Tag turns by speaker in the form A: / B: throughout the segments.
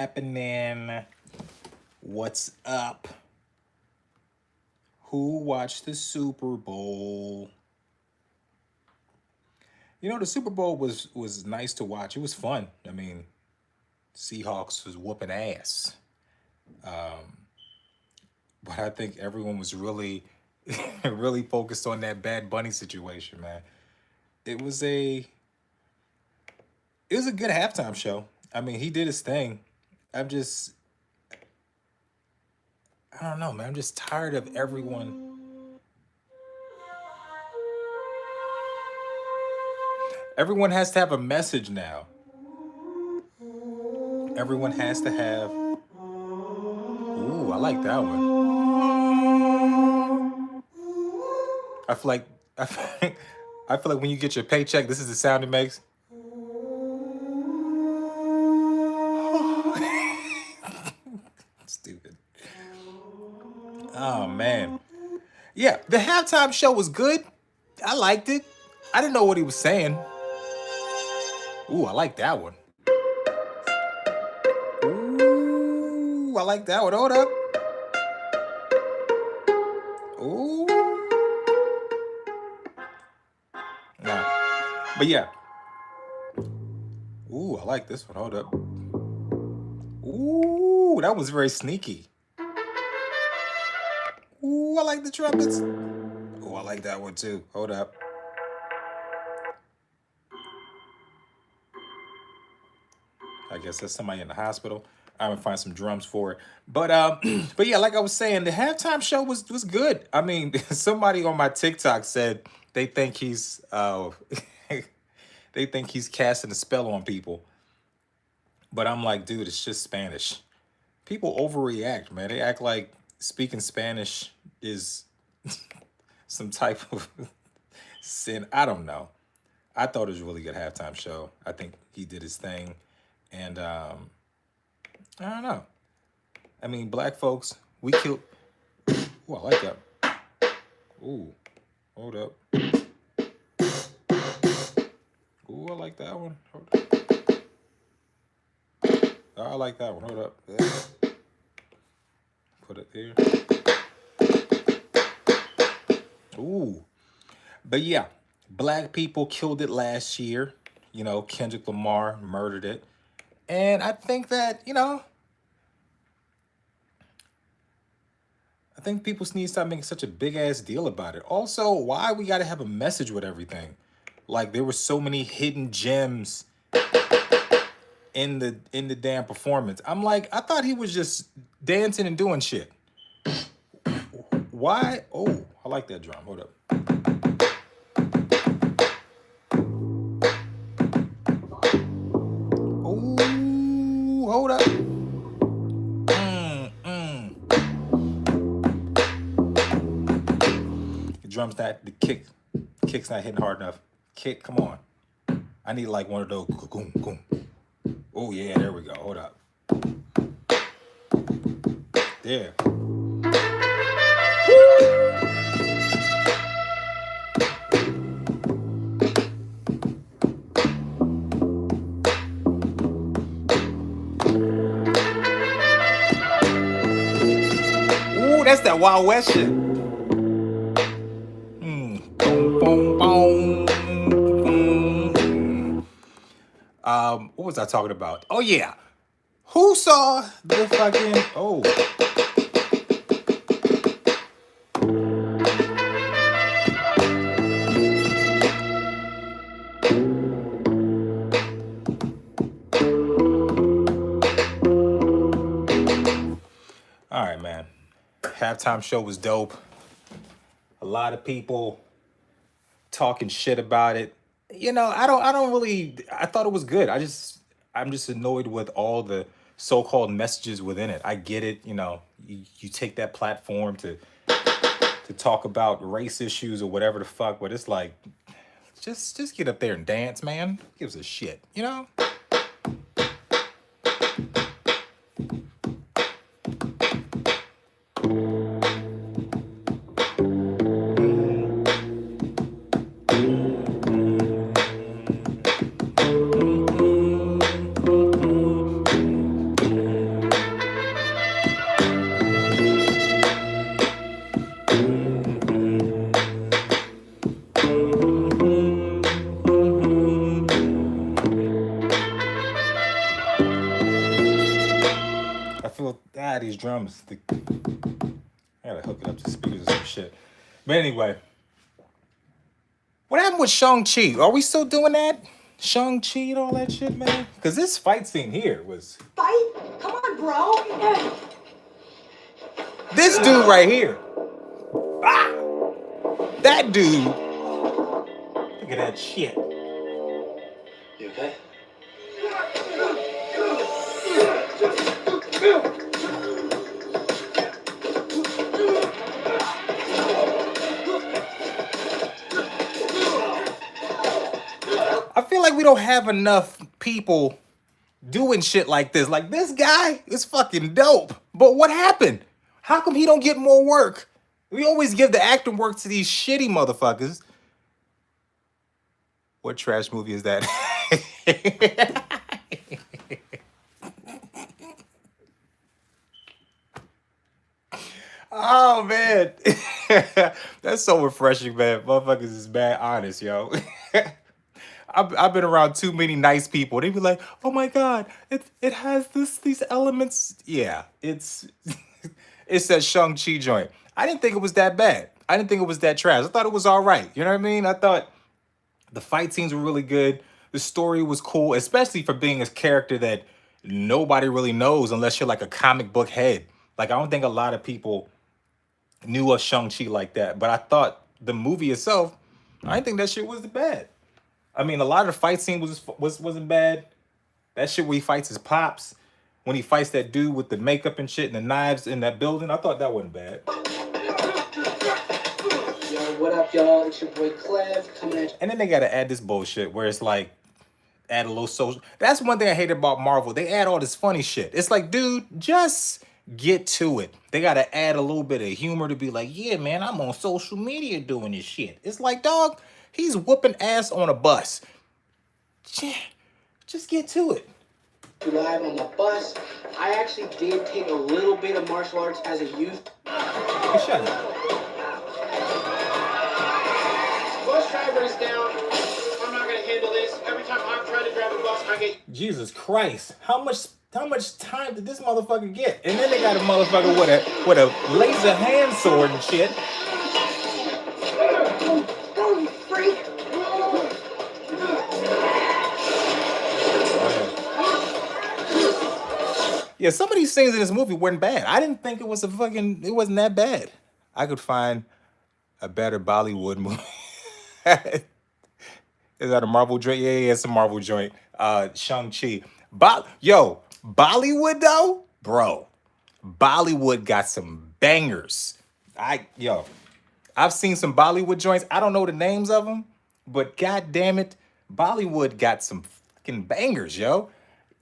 A: Happening? What's up? Who watched the Super Bowl? The Super Bowl was nice to watch. It was fun. I mean, Seahawks was whooping ass, but I think everyone was really, really focused on that Bad Bunny situation, man. It was a it was a good halftime show. I mean, he did his thing. I'm just I don't know, man. I'm just tired of everyone. Everyone has to have a message now. Everyone has to have. Ooh, I like that one. I feel like I feel, I feel like when you get your paycheck, this is the sound it makes. Stupid. Oh man. Yeah, the halftime show was good. I liked it. I didn't know what he was saying. Ooh, I like that one. Ooh, I like that one. Hold up. Ooh. Nah. But yeah. Ooh, I like this one. Hold up. Ooh, that was very sneaky. Ooh, I like the trumpets. Ooh, I like that one too. Hold up. I guess that's somebody in the hospital. I'm gonna find some drums for it. But but yeah, like I was saying, the halftime show was good. I mean, somebody on my TikTok said they think he's they think he's casting a spell on people. But I'm like, dude, it's just Spanish. People overreact, man. They act like speaking Spanish is some type of sin. I don't know. I thought it was a really good halftime show. I think he did his thing. And I don't know. I mean, black folks, we killed. Ooh, I like that. Ooh, hold up. Ooh, I like that one. Hold up. I like that one. Hold up. There. Put it there. Ooh. But yeah, black people killed it last year. Kendrick Lamar murdered it. And I think that, I think people need to stop making such a big ass deal about it. Also, why we gotta have a message with everything? Like there were so many hidden gems in the damn performance. I'm like, I thought he was just dancing and doing shit. Why? Oh, I like that drum. Hold up. Oh, hold up. The drum's not the kick's not hitting hard enough. Kick, come on. I need like one of those. Boom, boom. Oh yeah, there we go. Hold up. There. Ooh, that's that Wild West shit. Boom, boom, boom. What was I talking about? Oh yeah. Who saw the fucking All right, man. Halftime show was dope. A lot of people talking shit about it. I don't really I thought it was good. I'm just annoyed with all the so-called messages within it. I get it, you take that platform to talk about race issues or whatever the fuck, but it's like just get up there and dance, man. Who gives a shit, feel these drums. I gotta hook it up to speakers or some shit. But anyway, what happened with Shang-Chi? Are we still doing that? Shang-Chi and all that shit, man? Because this fight scene here was...
B: Fight? Come on, bro.
A: This dude right here. Ah! That dude. Look at that shit.
C: You okay?
A: I feel like we don't have enough people doing shit like this. Like, this guy is fucking dope. But what happened? How come he don't get more work? We always give the acting work to these shitty motherfuckers. What trash movie is that? Oh, man. That's so refreshing, man. Motherfuckers is bad honest, yo. I've been around too many nice people. They be like, "Oh my god, it has these elements." Yeah, it's it's that Shang-Chi joint. I didn't think it was that bad. I didn't think it was that trash. I thought it was all right. You know what I mean? I thought the fight scenes were really good. The story was cool, especially for being a character that nobody really knows unless you're like a comic book head. Like, I don't think a lot of people knew of Shang-Chi like that. But I thought the movie itself, I didn't think that shit was bad. I mean, a lot of the fight scene wasn't bad. That shit where he fights his pops, when he fights that dude with the makeup and shit and the knives in that building, I thought that wasn't bad.
C: Yo, what up, y'all? It's your boy Clev coming at you.
A: And then they gotta add this bullshit where it's like, add a little social. That's one thing I hate about Marvel. They add all this funny shit. It's like, dude, just get to it. They gotta add a little bit of humor to be like, yeah, man, I'm on social media doing this shit. It's like, dog, he's whooping ass on a bus. Just get to it.
C: Live on the bus. I actually did take a little bit of martial arts as a youth.
A: Hey, shut up.
C: Bus driver is down. I'm not gonna handle this. Every time I'm trying to grab a bus, I get...
A: Jesus Christ. How much time did this motherfucker get? And then they got a motherfucker with a laser hand sword and shit.
B: Go, you freak.
A: Yeah, some of these scenes in this movie weren't bad. I didn't think it wasn't that bad. I could find a better Bollywood movie. Is that a Marvel joint? Yeah, it's a Marvel joint. Shang-Chi. Bollywood though? Bro, Bollywood got some bangers. I've seen some Bollywood joints. I don't know the names of them, but god damn it, Bollywood got some fucking bangers, yo.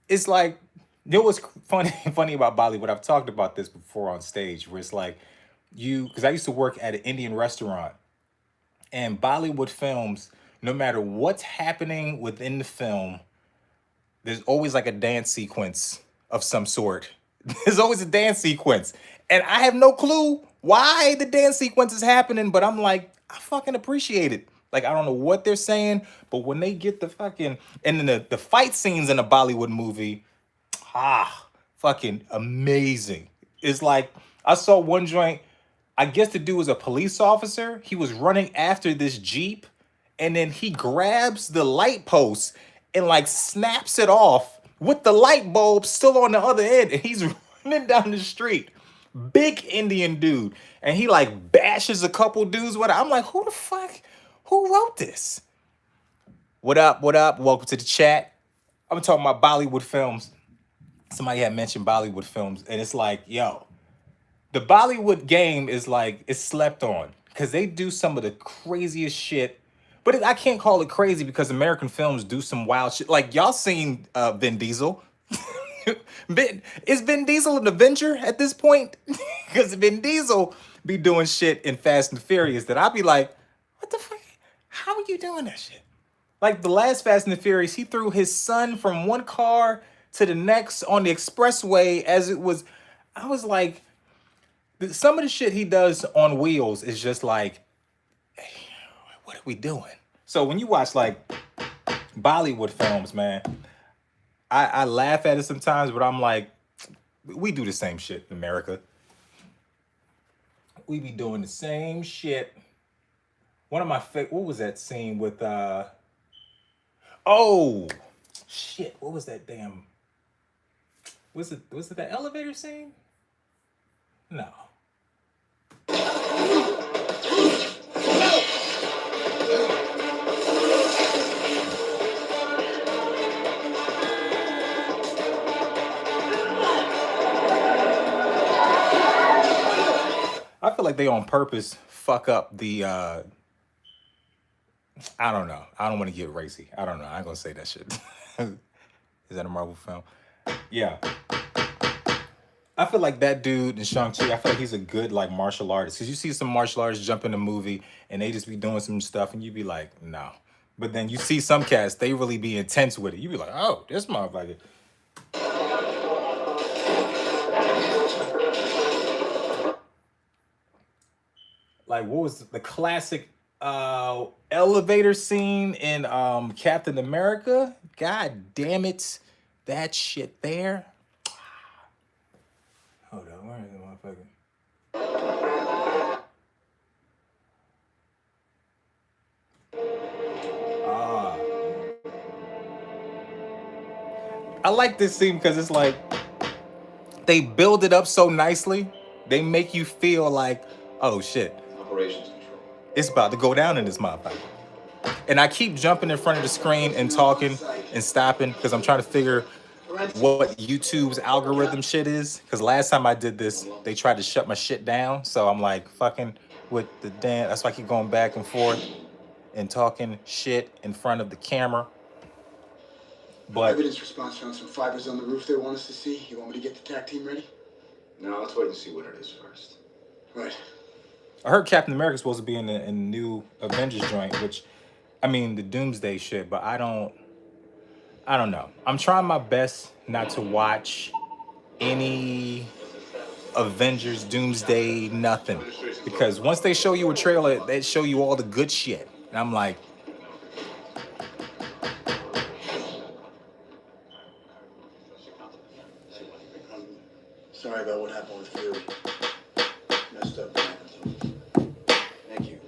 A: It's like, you know what's funny about Bollywood? I've talked about this before on stage, where it's like because I used to work at an Indian restaurant, and Bollywood films, no matter what's happening within the film, there's always like a dance sequence of some sort. There's always a dance sequence. And I have no clue why the dance sequence is happening, but I'm like, I fucking appreciate it. Like, I don't know what they're saying, but when they get the fucking, and then the fight scenes in a Bollywood movie, fucking amazing. It's like, I saw one joint, I guess the dude was a police officer. He was running after this Jeep, and then he grabs the light post and like snaps it off with the light bulb still on the other end, and he's running down the street. Big Indian dude. And he like bashes a couple dudes with it. I'm like, who the fuck? Who wrote this? What up? What up? Welcome to the chat. I'm talking about Bollywood films. Somebody had mentioned Bollywood films, and it's like, yo, the Bollywood game is like, it's slept on because they do some of the craziest shit. But I can't call it crazy because American films do some wild shit. Like, y'all seen Vin Diesel? Is Vin Diesel an Avenger at this point? Because Vin Diesel be doing shit in Fast and Furious that I'll be like, what the fuck? How are you doing that shit? Like the last Fast and the Furious, he threw his son from one car to the next on the expressway as it was. I was like, some of the shit he does on wheels is just like, hey, what are we doing? So when you watch like Bollywood films, man, I laugh at it sometimes, but I'm like, We do the same shit in America. We be doing the same shit. One of my what was that scene with oh shit, what was that damn was it that elevator scene? No. I feel like they on purpose fuck up the I don't know. I don't want to get racy. I don't know. I ain't gonna say that shit. Is that a Marvel film? Yeah. I feel like that dude in Shang-Chi, I feel like he's a good like martial artist. Cause you see some martial artists jump in a movie and they just be doing some stuff and you be like, no. But then you see some cats, they really be intense with it. You be like, oh, this motherfucker. Like what was the classic elevator scene in Captain America? God damn it. That shit there. Hold on, where is the motherfucker? I like this scene because it's like they build it up so nicely. They make you feel like, oh shit.
D: Operations control.
A: It's about to go down in this motherfucker. And I keep jumping in front of the screen and talking and stopping because I'm trying to figure what YouTube's algorithm shit is. Because last time I did this, they tried to shut my shit down. So I'm like fucking with the damn. That's why I keep going back and forth and talking shit in front of the camera. But
E: Evidence response found some fibers on the roof they want us to see. You want me to get the TAC team ready?
D: No, let's wait and see what it is first.
E: Right.
A: I heard Captain America's supposed to be in the new Avengers joint, which, I mean, the Doomsday shit, but I don't know. I'm trying my best not to watch any Avengers, Doomsday, nothing. Because once they show you a trailer, they show you all the good shit. And I'm like,
E: Sorry about what happened with Fury. Messed up, man.
D: Thank you.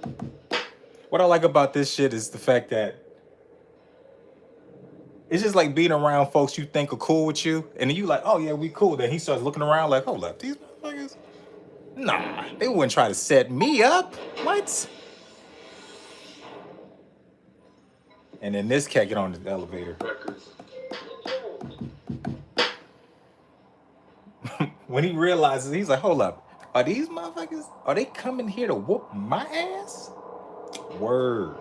A: what I like about this shit is the fact that it's just like being around folks you think are cool with you, and then you like, oh yeah, we cool. Then he starts looking around like, hold up, these motherfuckers? Nah, they wouldn't try to set me up. What? And then this cat get on the elevator.
D: Records.
A: When he realizes, he's like, hold up, are these motherfuckers, are they coming here to whoop my ass? Word.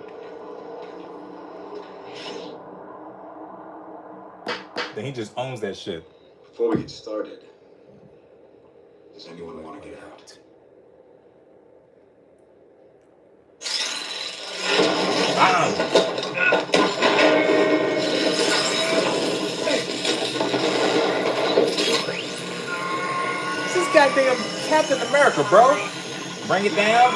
A: Then he just owns that shit.
D: Before we get started, does anyone want to get out?
A: This is goddamn Captain America, bro. Bring it down.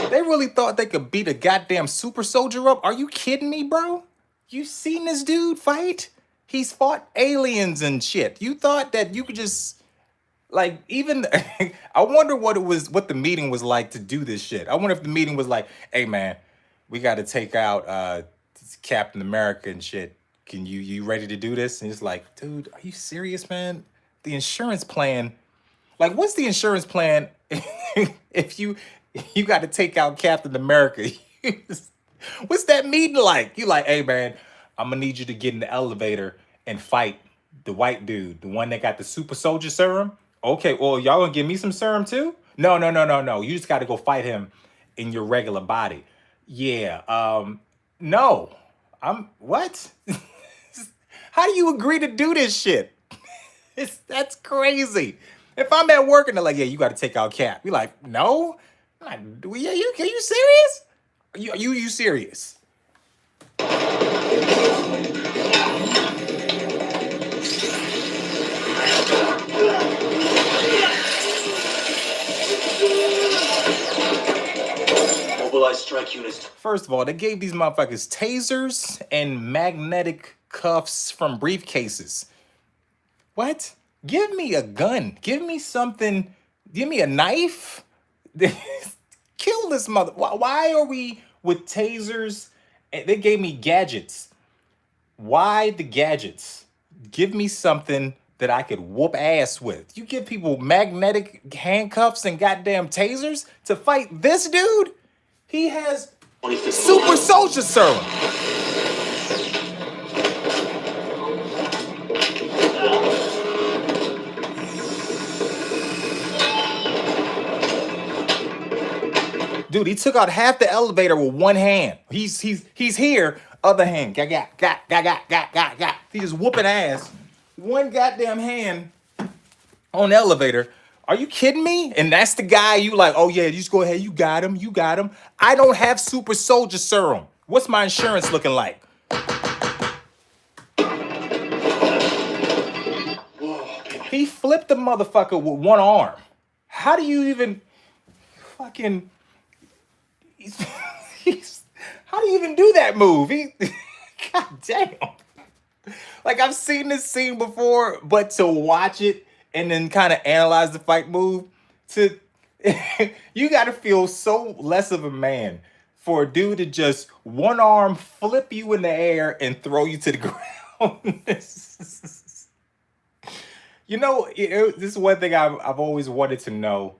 A: They really thought they could beat a goddamn super soldier up? Are you kidding me, bro? You seen this dude fight? He's fought aliens and shit. You thought that you could just like even I wonder what the meeting was like to do this shit. I wonder if the meeting was like, hey man, we gotta take out Captain America and shit. Can you ready to do this? And it's like, dude, are you serious, man? The insurance plan, like what's the insurance plan if you got to take out Captain America? What's that meeting like? You like, hey man, I'm gonna need you to get in the elevator and fight the white dude, the one that got the super soldier serum. Okay, well, y'all gonna give me some serum too? No. You just gotta go fight him in your regular body. Yeah, no. What? How do you agree to do this shit? That's crazy. If I'm at work and they're like, yeah, you gotta take out Cap. You're like, no? Are you serious? Are you serious?
F: Mobilize strike units.
A: First of all, they gave these motherfuckers tasers and magnetic cuffs from briefcases. What? Give me a gun. Give me something. Give me a knife. Kill this mother. Why are we with tasers? They gave me gadgets. Why the gadgets? Give me something that I could whoop ass with. You give people magnetic handcuffs and goddamn tasers to fight this dude? He has super soldier serum. Dude, he took out half the elevator with one hand. He's here, other hand. Got. He just whooping ass. One goddamn hand on the elevator. Are you kidding me? And that's the guy you like, oh yeah, you just go ahead, you got him. I don't have super soldier serum. What's my insurance looking like? He flipped the motherfucker with one arm. How do you even fucking... how do you even do that move? God damn. Like, I've seen this scene before, but to watch it and then kind of analyze the fight move, you got to feel so less of a man for a dude to just one arm flip you in the air and throw you to the ground. You know, this is one thing I've always wanted to know.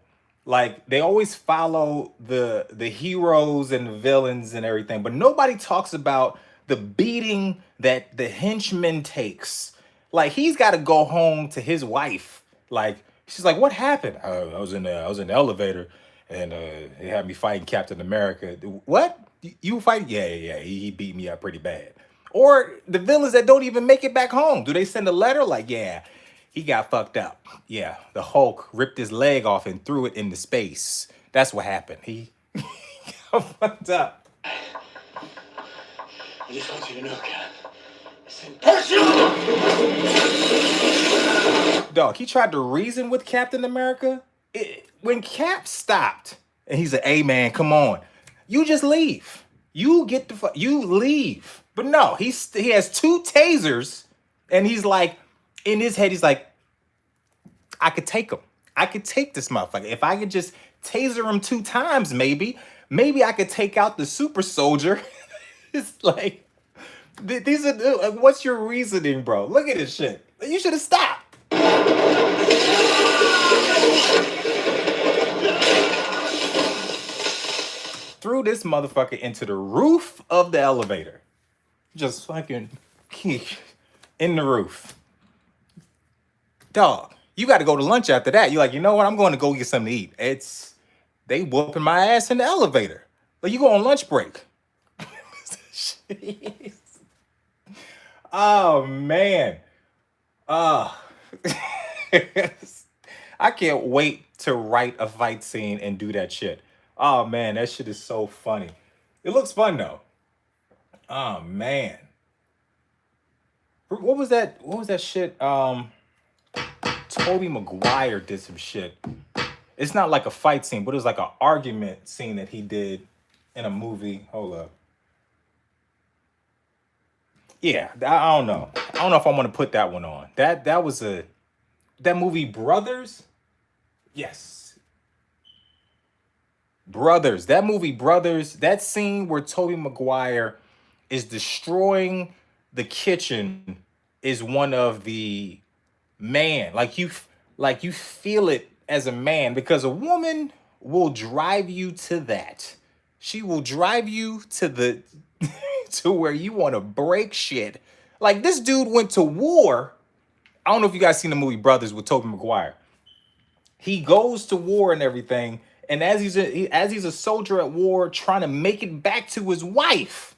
A: Like, they always follow the heroes and the villains and everything, but nobody talks about the beating that the henchman takes. Like, he's got to go home to his wife. Like, she's like, what happened? I was in the elevator, and they had me fighting Captain America. What? You fight? Yeah. He beat me up pretty bad. Or the villains that don't even make it back home. Do they send a letter? Like, yeah, he got fucked up. Yeah, the Hulk ripped his leg off and threw it into space. That's what happened. He got fucked up.
E: I just want you to know, Cap.
A: Dog, he tried to reason with Captain America. When Cap stopped and he's like, hey man, come on. You just leave. You get the fuck, you leave. But no, he has two tasers and he's like, in his head, he's like, I could take him. I could take this motherfucker. If I could just taser him 2 times, maybe I could take out the super soldier. It's like, these are, what's your reasoning, bro? Look at this shit. You should have stopped. Threw this motherfucker into the roof of the elevator. Just fucking in the roof. Dog, you got to go to lunch after that. You're like, you know what? I'm going to go get something to eat. They whooping my ass in the elevator. Like, you go on lunch break. Oh, man. I can't wait to write a fight scene and do that shit. Oh, man, that shit is so funny. It looks fun, though. Oh, man. What was that? What was that shit? Tobey Maguire did some shit. It's not like a fight scene, but it was like an argument scene that he did in a movie. Hold up. Yeah, I don't know. I don't know if I want to put that one on. That was that movie Brothers? Yes. Brothers. That movie Brothers, that scene where Tobey Maguire is destroying the kitchen is one of the man. Like you feel it as a man, because a woman will drive you to that. She will drive you to the to where you want to break shit. Like, this dude went to war. I don't know if you guys seen the movie Brothers with Tobey Maguire. He goes to war and everything, and as he's a soldier at war trying to make it back to his wife,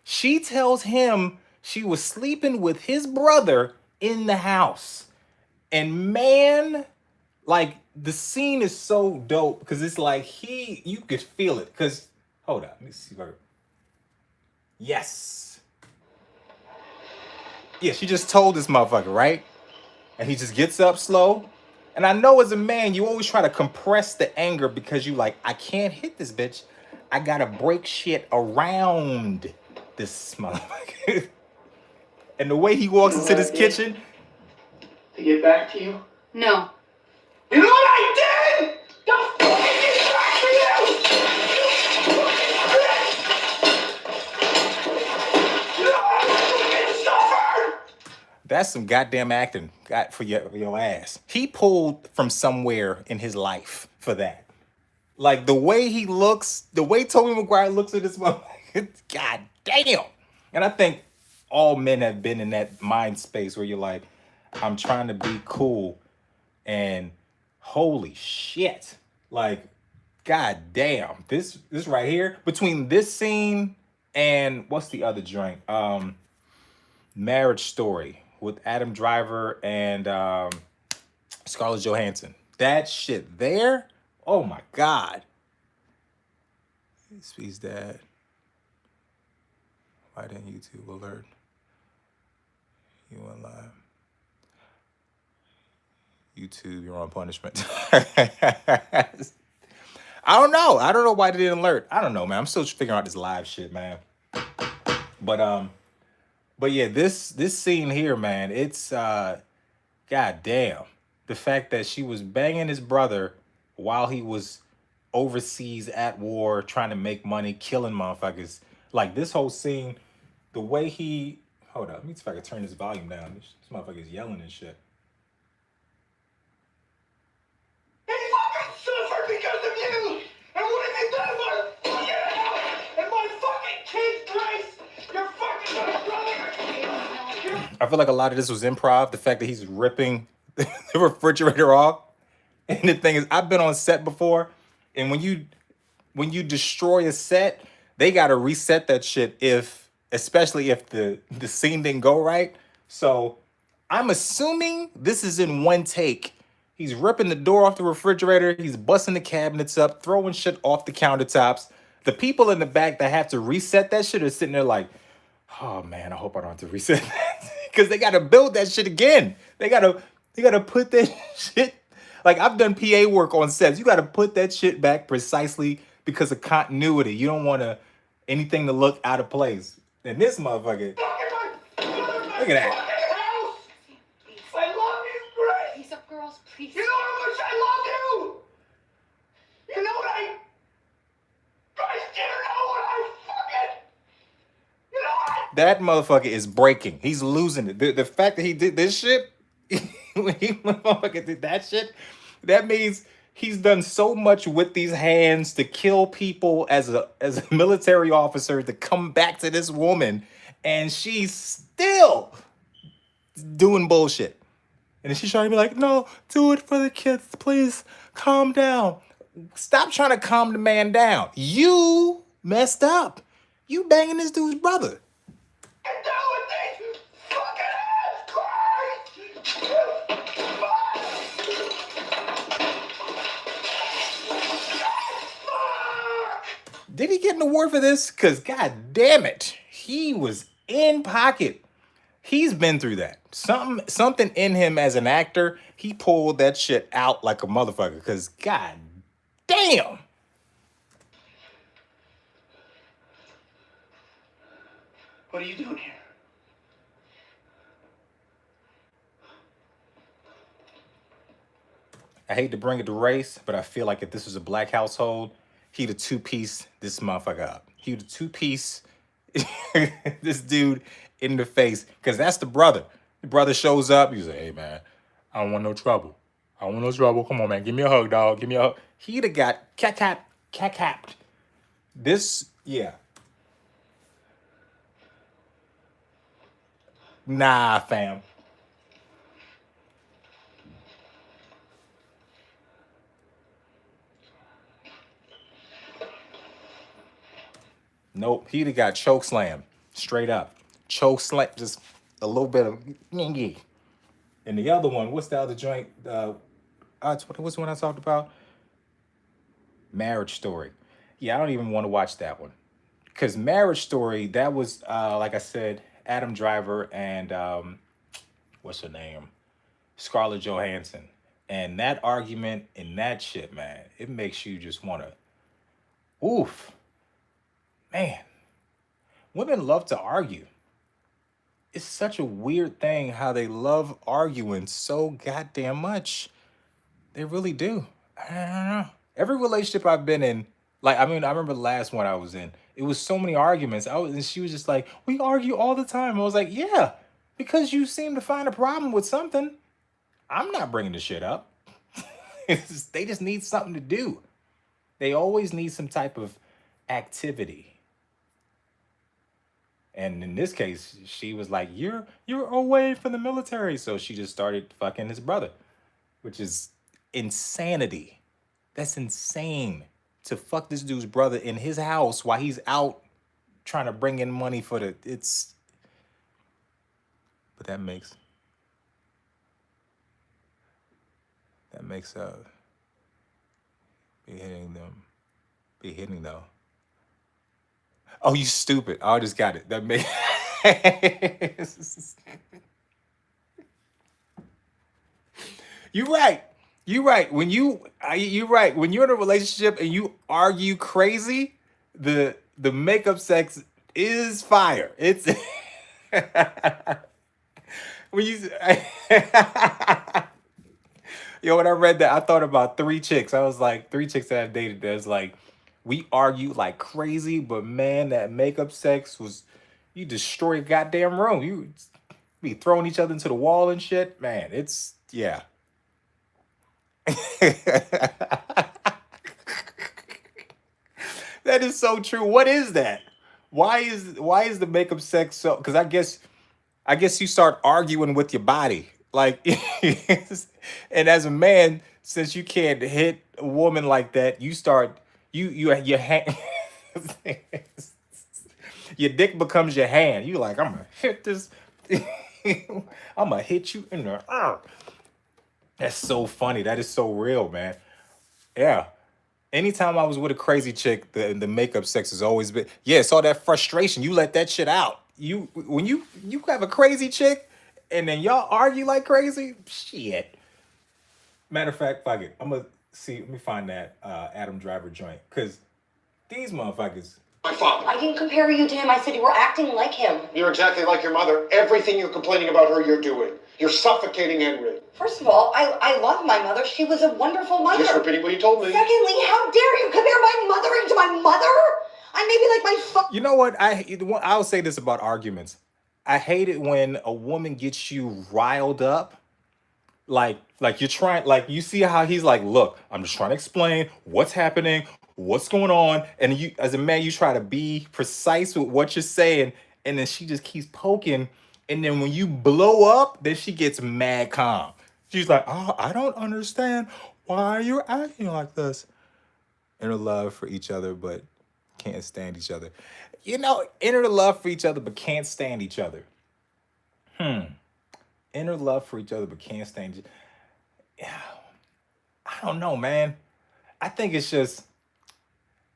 A: she tells him she was sleeping with his brother in the house. And man, like, the scene is so dope because it's like you could feel it. Because, hold on, let me see her. Yes. Yeah, she just told this motherfucker, right? And he just gets up slow. And I know as a man, you always try to compress the anger because you like, I can't hit this bitch. I gotta break shit around this motherfucker. And the way he walks into this kitchen,
C: To get back to you?
B: No.
C: You know what I did? Don't fucking get back to you! You fucking bitch! You know how much you can suffer?
A: that's some goddamn acting got for your ass. He pulled from somewhere in his life for that. Like the way he looks, the way Tobey Maguire looks at this motherfucker, god damn. And I think all men have been in that mind space where you're like, I'm trying to be cool, and holy shit. Like, god damn. This right here, between this scene and what's the other joint? Marriage Story with Adam Driver and Scarlett Johansson. That shit there, oh my god. He's dead. Why didn't YouTube alert? You went live. YouTube, you're on punishment. I don't know. I don't know why they didn't alert. I don't know, man. I'm still figuring out this live shit, man. But yeah, this scene here, man, it's god damn. The fact that she was banging his brother while he was overseas at war, trying to make money, killing motherfuckers. Like this whole scene, the way he hold up, let me see if I can turn this volume down. This motherfucker's yelling and shit.
C: He fucking suffered because of you! And what have you done about it? Fucking hell! And my fucking kids, Grace! You're fucking my brother!
A: I feel like a lot of this was improv. The fact that he's ripping the refrigerator off. And the thing is, I've been on set before, and when you destroy a set, they gotta reset that shit especially if the scene didn't go right. So I'm assuming this is in one take. He's ripping the door off the refrigerator, he's busting the cabinets up, throwing shit off the countertops. The people in the back that have to reset that shit are sitting there like, oh man, I hope I don't have to reset that. Because they gotta build that shit again. They gotta put that shit. Like I've done PA work on sets. You gotta put that shit back precisely because of continuity. You don't want anything to look out of place. And this motherfucker, look at that.
C: House. I love you, Grace!
B: Peace up, girls, please.
C: You know how much I love you! You know what Grace, do you know what I fucking... You know what?
A: That motherfucker is breaking. He's losing it. The fact that he did this shit, when he motherfucker did that shit, that means he's done so much with these hands to kill people as a military officer to come back to this woman, and she's still doing bullshit. And she's trying to be like, no, do it for the kids, please, calm down. Stop trying to calm the man down. You messed up. You banging this dude's brother.
C: You do with these fucking ass, Grace!
A: Did he get an award for this? Because god damn it, he was in pocket. He's been through that. Something in him as an actor, he pulled that shit out like a motherfucker. Because god damn.
C: What are you doing here?
A: I hate to bring it to race, but I feel like if this was a black household, he'd have two-piece this motherfucker up. He would have two-piece this dude in the face. Because that's the brother. The brother shows up. He's like, hey, man, I don't want no trouble. I don't want no trouble. Come on, man. Give me a hug, dog. Give me a hug. He'd have got capped. This, yeah. Nah, fam. Nope, he'd have got choke slam, straight up. Choke slam, just a little bit of yingy. And the other one, what's the other joint? What's the one I talked about? Marriage Story. Yeah, I don't even want to watch that one. Because Marriage Story, that was, like I said, Adam Driver and, what's her name? Scarlett Johansson. And that argument and that shit, man, it makes you just want to, oof. Man, women love to argue. It's such a weird thing how they love arguing so goddamn much. They really do. I don't know. Every relationship I've been in, like, I mean, I remember the last one I was in. It was so many arguments. And she was just like, "We argue all the time." I was like, "Yeah, because you seem to find a problem with something. I'm not bringing the shit up." They just need something to do. They always need some type of activity. And in this case, she was like, "You're away from the military," so she just started fucking his brother, which is insanity. That's insane to fuck this dude's brother in his house while he's out trying to bring in money for the. It's. But that makes be hitting though. Oh, you stupid! Oh, I just got it. That makes. You're right. You're right. You're right. When you're in a relationship and you argue crazy, the makeup sex is fire. It's when you yo, when I read that, I thought about three chicks. I was like, three chicks that I've dated. That's like, we argue like crazy, but man, that makeup sex was you destroy a goddamn room. You be throwing each other into the wall and shit. Man, it's yeah. That is so true. What is that? Why is the makeup sex so? Because I guess you start arguing with your body, like, and as a man, since you can't hit a woman like that, you start your hand, your dick becomes your hand. You like, I'm gonna hit this, I'm gonna hit you in the. That's so funny. That is so real, man. Yeah. Anytime I was with a crazy chick, the makeup sex has always been yeah. It's all that frustration. You let that shit out. When you have a crazy chick, and then y'all argue like crazy. Shit. Matter of fact, fuck it. I'm gonna see. Let me find that Adam Driver joint because these motherfuckers.
D: My father.
B: I didn't compare you to him. I said you were acting like him.
D: You're exactly like your mother. Everything you're complaining about her, you're doing. You're suffocating Henry.
B: First of all, I love my mother. She was a wonderful mother.
D: Just repeating what you told me.
B: Secondly, how dare you compare my mothering to my mother? I may be like my
A: You know what? I'll say this about arguments. I hate it when a woman gets you riled up. Like you're trying, like you see how he's like, look, I'm just trying to explain what's happening, what's going on, and you, as a man, you try to be precise with what you're saying, and then she just keeps poking, and then when you blow up, then she gets mad calm. She's like, oh, I don't understand why you're acting like this. Inner love for each other, but can't stand each other. Inner love for each other, but can't stand each other. Inner love for each other, but can't stand each. Yeah, I don't know, man. I think it's just,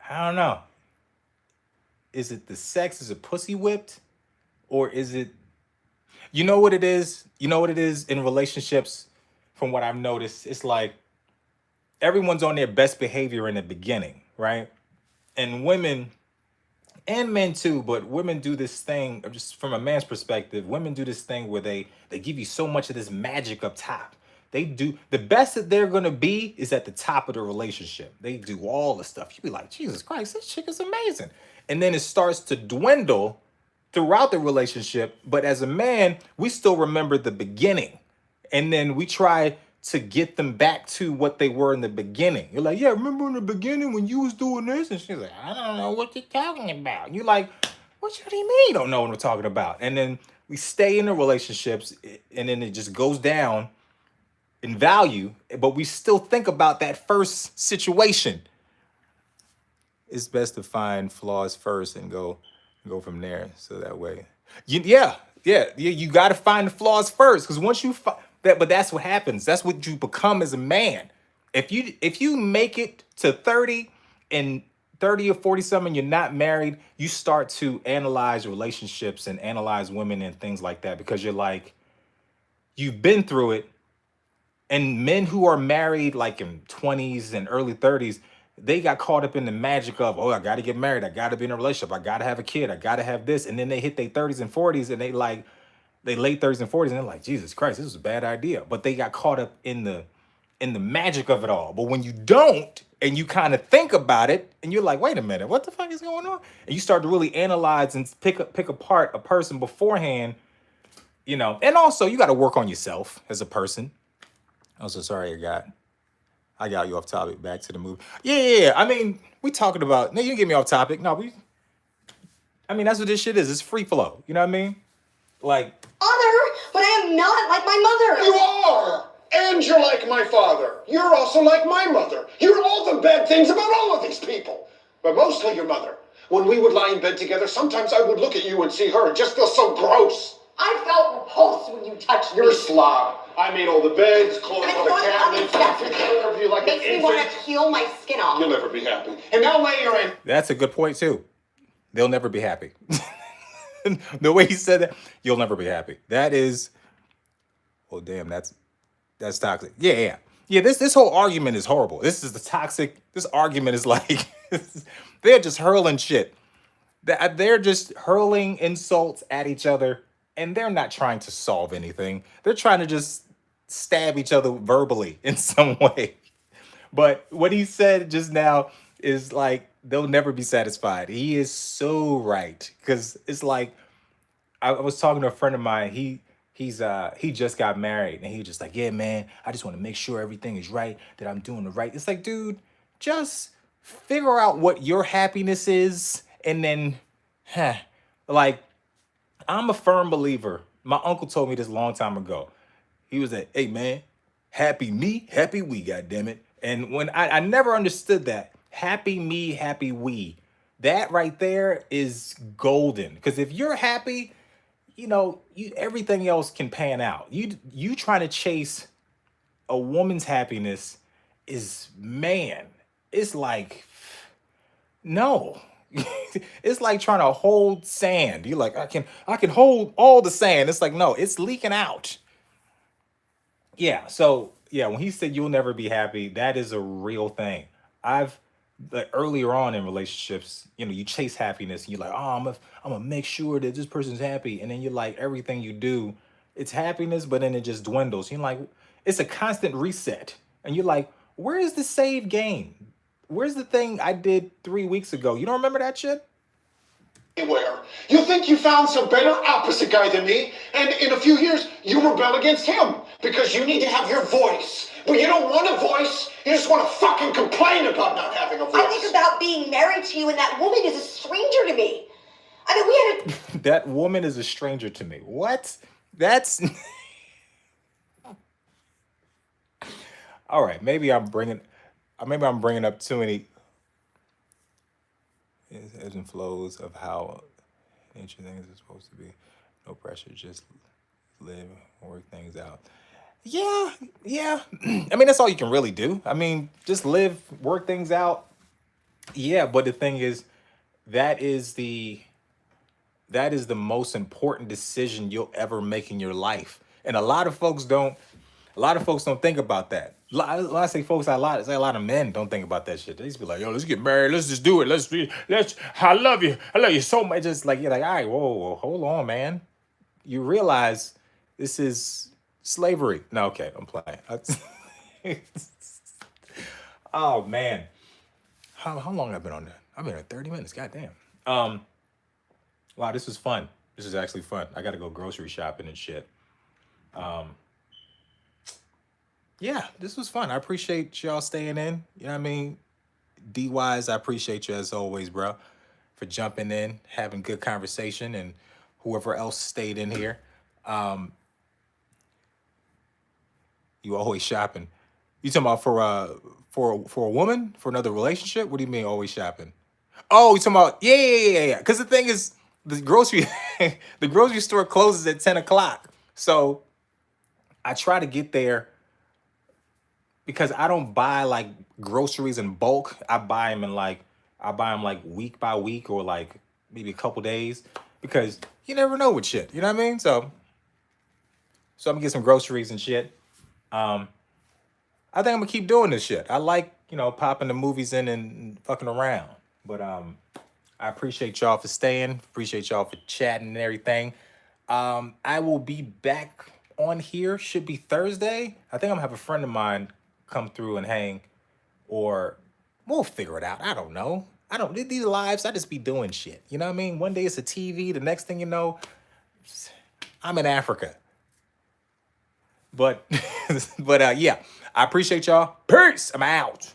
A: I don't know. Is it the sex? Is it pussy whipped? Or is it, you know what it is? You know what it is in relationships, from what I've noticed? It's like everyone's on their best behavior in the beginning, right? And women and men too, but women do this thing, just from a man's perspective, women do this thing where they give you so much of this magic up top. They do the best that they're gonna be is at the top of the relationship. They do all the stuff. You be like, Jesus Christ, this chick is amazing. And then it starts to dwindle throughout the relationship. But as a man, we still remember the beginning. And then we try to get them back to what they were in the beginning. You're like, yeah, remember in the beginning when you was doing this? And she's like, I don't know what you're talking about. And you're like, what do you mean you don't know what we're talking about? And then we stay in the relationships, and then it just goes down in value, but we still think about that first situation. It's best to find flaws first and go from there. So that way, yeah, you got to find the flaws first, because once you find that, but that's what happens. That's what you become as a man. If you make it to 30 and 30 or 40 something, you're not married, you start to analyze relationships and analyze women and things like that, because you're like, you've been through it. And men who are married like in 20s and early 30s, they got caught up in the magic of, oh, I got to get married, I got to be in a relationship, I got to have a kid, I got to have this, and then they hit their 30s and 40s, and they late 30s and 40s, and they're like, Jesus Christ, this was a bad idea. But they got caught up in the magic of it all. But when you don't, and you kind of think about it, and you're like, wait a minute, what the fuck is going on? And you start to really analyze and pick apart a person beforehand, and also you got to work on yourself as a person. I'm so sorry I got you off topic. Back to the movie. Yeah. I mean, we talking about, no, you didn't get me off topic. No, that's what this shit is. It's free flow. You know what I mean? Like,
B: Father, but I am not like my mother.
C: You are! And you're like my father. You're also like my mother. You're all the bad things about all of these people. But mostly your mother. When we would lie in bed together, sometimes I would look at you and see her and just feel so gross.
B: I felt repulsed when you touched
C: You're a
B: me.
C: slob. I made all the beds, clothes
B: And
C: all the
B: it's not
C: cabinets,
B: obsessed
C: took care of you like an
B: makes me want to
C: infant.
B: peel my skin off.
C: You'll never be happy. And now lay your hand.
A: that's a good point too. They'll never be happy. The way he said that, you'll never be happy. That is, oh damn, that's toxic. Yeah. This whole argument is horrible. This is the toxic. This argument is like they're just hurling shit. They're just hurling insults at each other, and they're not trying to solve anything. They're trying to just stab each other verbally in some way. But what he said just now is like they'll never be satisfied. He is so right, because it's like I was talking to a friend of mine. He just got married, and he was just like, yeah, man, I just want to make sure everything is right, that I'm doing the right. It's like, dude, just figure out what your happiness is, and then, like, I'm a firm believer. My uncle told me this a long time ago. He was like, hey, man, happy me, happy we, goddammit. And when I never understood that, happy me, happy we, that right there is golden. Because if you're happy, everything else can pan out. You trying to chase a woman's happiness is, man, it's like, no. It's like trying to hold sand. You're like, I can hold all the sand. It's like, no, it's leaking out. Yeah. So yeah, when he said you'll never be happy, that is a real thing. I've like earlier on in relationships, you chase happiness. And you're like, oh, I'm gonna make sure that this person's happy, and then you're like, everything you do, it's happiness, but then it just dwindles. You're like, it's a constant reset, and you're like, where is the save game? Where's the thing I did 3 weeks ago? You don't remember that shit?
C: Anywhere. You think you found some better opposite guy than me, and in a few years, you rebel against him because you need to have your voice. But you don't want a voice. You just want to fucking complain about not having a voice.
B: I think about being married to you, and that woman is a stranger to me. I mean, we had a
A: That woman is a stranger to me. What? That's all right. Maybe I'm bringing up too many ebbs and flows of how nature things are supposed to be. No pressure, just live, work things out. Yeah. I mean, that's all you can really do. I mean, just live, work things out. Yeah, but the thing is, that is the most important decision you'll ever make in your life. And a lot of folks don't think about that. When I say folks, a lot of men don't think about that shit. They just be like, yo, let's get married, let's just do it. I love you so much. Just like, you're like, all right, whoa, hold on, man. You realize this is slavery. No, okay, I'm playing. Oh man. How long have I been on that? I've been at 30 minutes, goddamn. Wow, this was fun. This is actually fun. I gotta go grocery shopping and shit. Yeah, this was fun. I appreciate y'all staying in. You know what I mean? D-Wise, I appreciate you as always, bro, for jumping in, having good conversation, and whoever else stayed in here. You always shopping. You talking about for a woman, for another relationship? What do you mean always shopping? Oh, you talking about yeah. Because the thing is, the grocery store closes at 10 o'clock. So I try to get there because I don't buy like groceries in bulk. I buy them like week by week, or like maybe a couple days, because you never know with shit. You know what I mean? So I'm gonna get some groceries and shit. I think I'm gonna keep doing this shit. I like, you know, popping the movies in and fucking around. But I appreciate y'all for staying. Appreciate y'all for chatting and everything. I will be back on here. Should be Thursday. I think I'm gonna have a friend of mine come through and hang, or we'll figure it out. I don't know. I don't these lives. I just be doing shit. You know what I mean? One day it's a TV. The next thing you know, I'm in Africa. But but yeah, I appreciate y'all. Peace. I'm out.